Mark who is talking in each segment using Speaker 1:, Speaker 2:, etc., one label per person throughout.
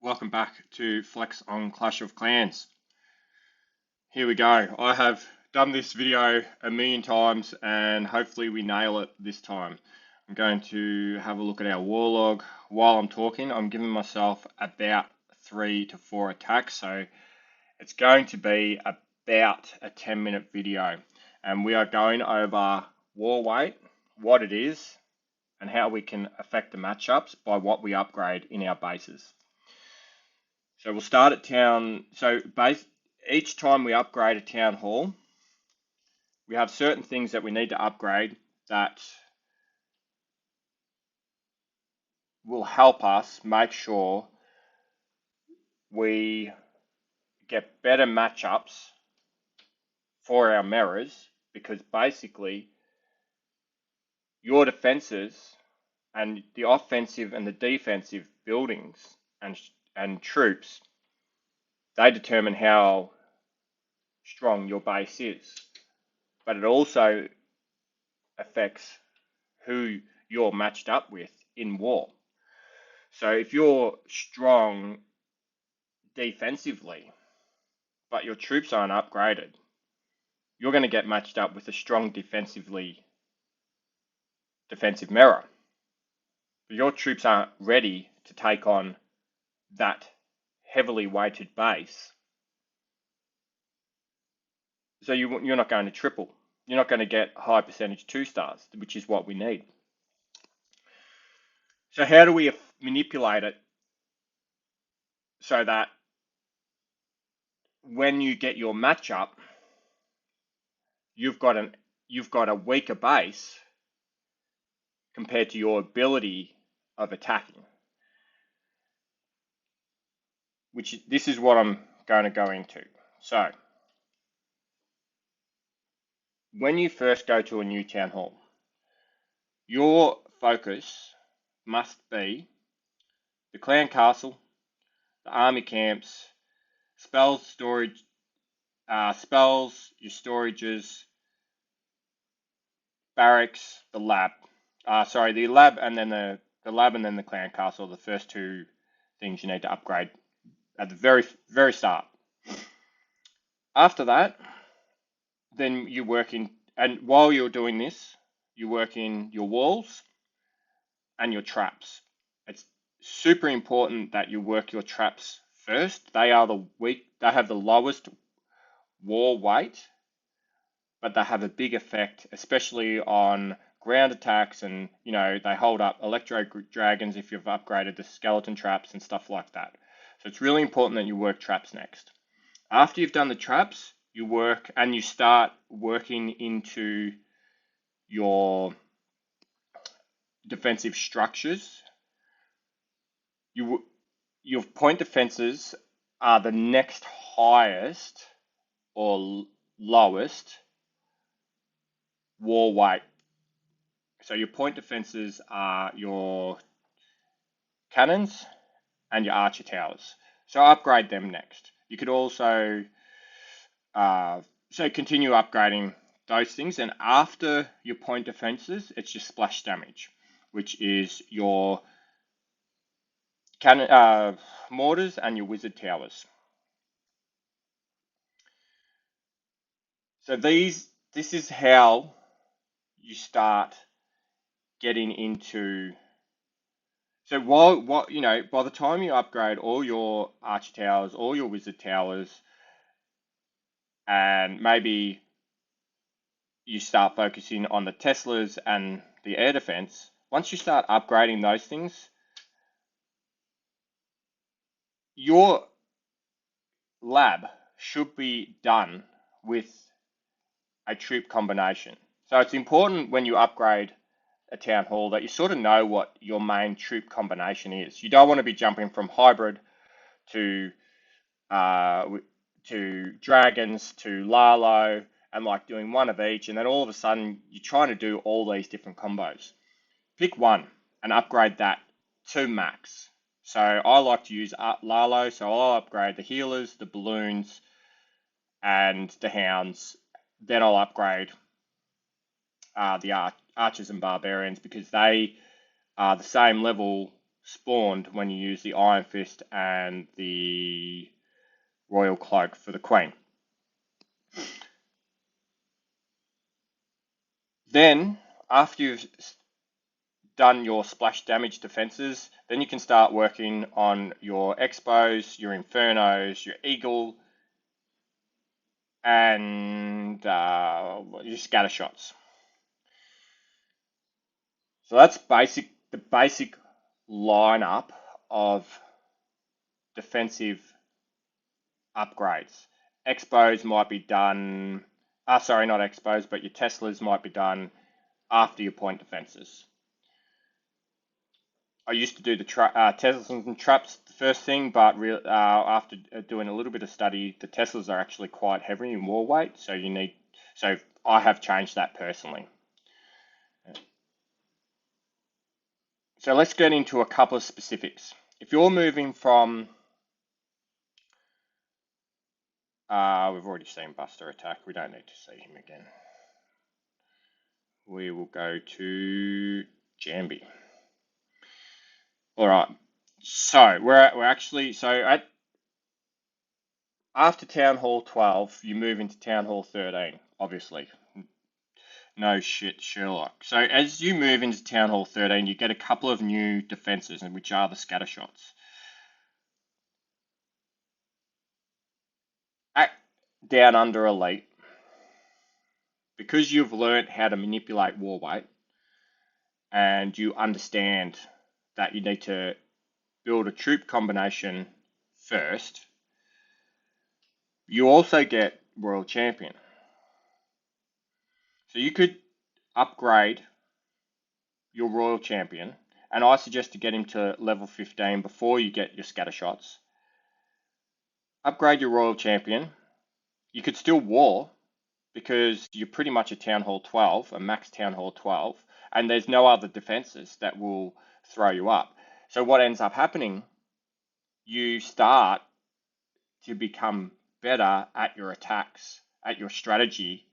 Speaker 1: Welcome back to Flex on Clash of Clans. Here we go. I have done this video a million times and hopefully we nail it this time. I'm going to have a look at our war log. While I'm talking, I'm giving myself about 3 to 4 attacks, so it's going to be about a 10-minute video. And we are going over war weight, what it is, and how we can affect the matchups by what we upgrade in our bases. So we'll start at town. So each time we upgrade a town hall, we have certain things that we need to upgrade that will help us make sure we get better matchups for our mirrors, because basically your defenses and the offensive and the defensive buildings and troops, they determine how strong your base is. But it also affects who you're matched up with in war. So if you're strong defensively, but your troops aren't upgraded, you're going to get matched up with a strong defensive mirror. But your troops aren't ready to take on that heavily weighted base. So you're not going to triple. You're not going to get high percentage 2 stars, which is what we need. So how do we manipulate it so that when you get your matchup, you've got a weaker base compared to your ability of attacking? This is what I'm going to go into. So when you first go to a new town hall, your focus must be the clan castle, the army camps, spells, storage, your storages, barracks, the lab. The lab and then the lab and then the clan castle are the first 2 things you need to upgrade at the very start. After that, then you work in, and while you're doing this, you work in your walls and your traps. It's super important that you work your traps first. They have the lowest war weight, but they have a big effect, especially on ground attacks, and they hold up electro dragons if you've upgraded the skeleton traps and stuff like that. So it's really important that you work traps next. After you've done the traps, you work and you start working into your defensive structures. Your point defenses are the next highest or lowest war weight. So your point defenses are your cannons and your archer towers. So upgrade them next. You could also continue upgrading those things, and after your point defenses, it's your splash damage, which is your cannon, mortars and your wizard towers. So this is how you start getting into. So by the time you upgrade all your archer towers, all your wizard towers, and maybe you start focusing on the Teslas and the air defense, once you start upgrading those things, your lab should be done with a troop combination. So it's important when you upgrade a town hall that you sort of know what your main troop combination is. You don't want to be jumping from hybrid to dragons to Lalo and like doing one of each, and then all of a sudden you're trying to do all these different combos. Pick one and upgrade that to max. So I like to use Lalo, so I'll upgrade the healers, the balloons, and the hounds. Then I'll upgrade the archers and barbarians, because they are the same level spawned when you use the Iron Fist and the Royal Cloak for the Queen. Then, after you've done your splash damage defenses, then you can start working on your Expos, your Infernos, your Eagle, and your scatter shots. So that's the basic lineup of defensive upgrades. Expos might be done, sorry, not Expos, but your Teslas might be done after your point defenses. I used to do the Teslas and traps the first thing, but after doing a little bit of study, the Teslas are actually quite heavy in war weight, so I have changed that personally. So let's get into a couple of specifics. If you're moving from, we've already seen Buster attack, we don't need to see him again. We will go to Jambi. All right, so after Town Hall 12, you move into Town Hall 13, obviously. No shit, Sherlock. So as you move into Town Hall 13, you get a couple of new defenses, which are the scatter shots. At DownUnder Elite, because you've learnt how to manipulate war weight, and you understand that you need to build a troop combination first, you also get Royal Champion. So you could upgrade your Royal Champion, and I suggest to get him to level 15 before you get your scatter shots. Upgrade your Royal Champion. You could still war, because you're pretty much a Town Hall 12, a max Town Hall 12, and there's no other defenses that will throw you up. So what ends up happening, you start to become better at your attacks, at your strategy,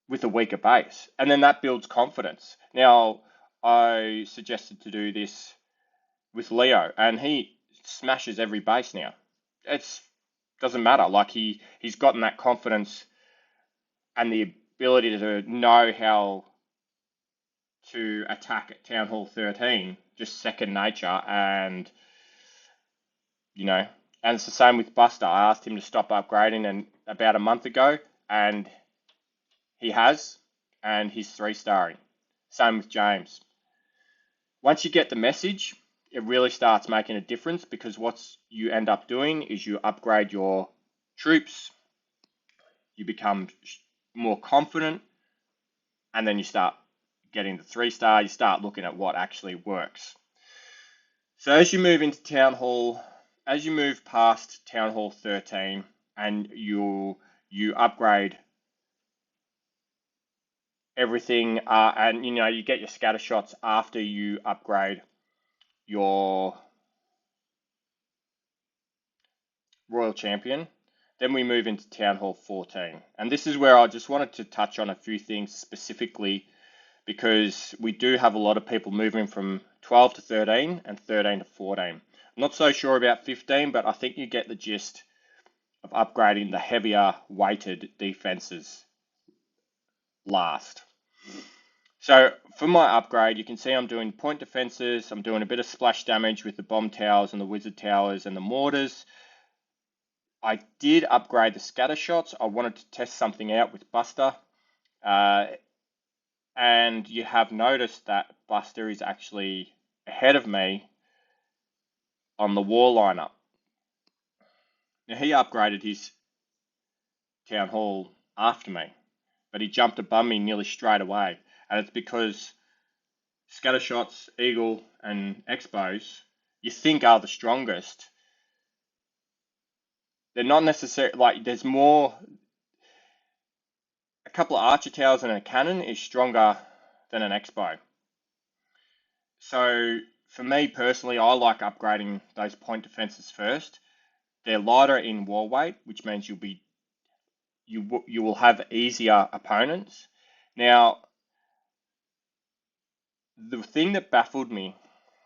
Speaker 1: with a weaker base. And then that builds confidence. Now, I suggested to do this with Leo, and he smashes every base now. It doesn't matter. Like he's gotten that confidence and the ability to know how to attack at Town Hall 13, just second nature. And and it's the same with Buster. I asked him to stop upgrading about a month ago, and he has, and he's 3-starring. Same with James. Once you get the message, it really starts making a difference, because what you end up doing is you upgrade your troops, you become more confident, and then you start getting the 3-star, you start looking at what actually works. So as you move into Town Hall, as you move past Town Hall 13, and you upgrade everything, and you get your scatter shots after you upgrade your Royal Champion. Then we move into Town Hall 14. And this is where I just wanted to touch on a few things specifically, because we do have a lot of people moving from 12 to 13 and 13 to 14. I'm not so sure about 15, but I think you get the gist of upgrading the heavier weighted defenses last. So for my upgrade, you can see I'm doing point defenses, I'm doing a bit of splash damage with the bomb towers and the wizard towers and the mortars. I did upgrade the scatter shots. I wanted to test something out with Buster. And you have noticed that Buster is actually ahead of me on the war lineup. Now he upgraded his Town Hall after me, but he jumped above me nearly straight away. And it's because scatter shots, Eagle, and Expos, you think are the strongest. They're not necessarily, like, there's more. A couple of archer towers and a cannon is stronger than an Expo. So for me personally, I like upgrading those point defenses first. They're lighter in war weight, which means you will have easier opponents. Now, The thing that baffled me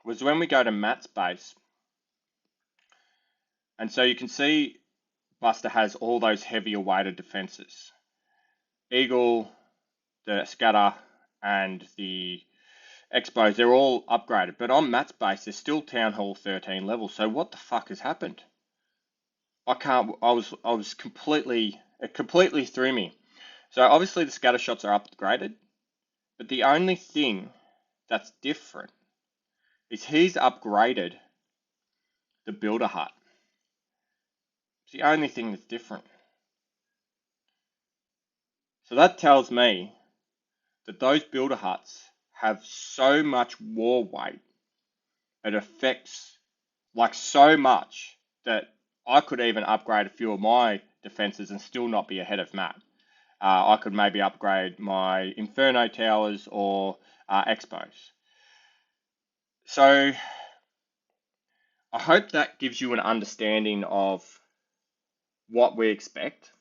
Speaker 1: was when we go to Matt's base, and so you can see Buster has all those heavier weighted defenses. Eagle, the Scatter, and the Expos, they're all upgraded. But on Matt's base, there's still Town Hall 13 level. So what the fuck has happened? I was completely, it completely threw me. So obviously the scatter shots are upgraded, but the only thing that's different is he's upgraded the builder hut. It's the only thing that's different. So that tells me that those builder huts have so much war weight. It affects like so much that I could even upgrade a few of my defenses and still not be ahead of Matt. I could maybe upgrade my Inferno Towers or Expos. So I hope that gives you an understanding of what we expect.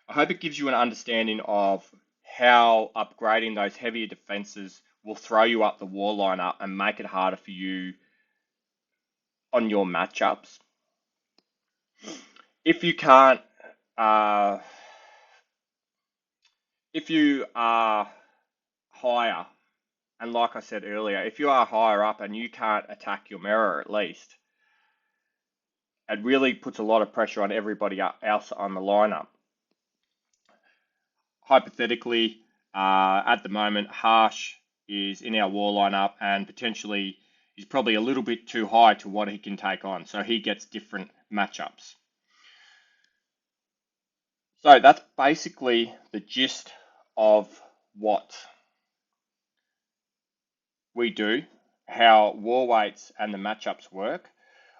Speaker 1: I hope it gives you an understanding of how upgrading those heavier defenses will throw you up the war lineup and make it harder for you on your matchups. If you can't, if you are higher, and like I said earlier, if you are higher up and you can't attack your mirror at least, it really puts a lot of pressure on everybody else on the lineup. Hypothetically, at the moment, Harsh is in our war lineup and potentially he's probably a little bit too high to what he can take on, so he gets different matchups. So that's basically the gist of what we do, how war weights and the matchups work.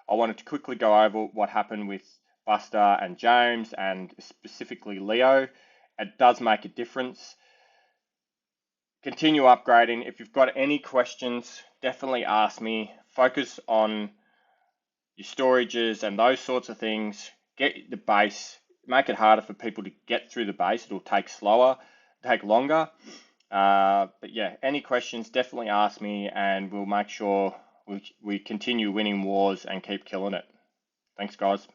Speaker 1: I wanted to quickly go over what happened with Buster and James and specifically Leo. It does make a difference. Continue upgrading. If you've got any questions, definitely ask me. Focus on your storages and those sorts of things. Get the base. Make it harder for people to get through the base. It'll take longer. But yeah, any questions, definitely ask me and we'll make sure we continue winning wars and keep killing it. Thanks, guys.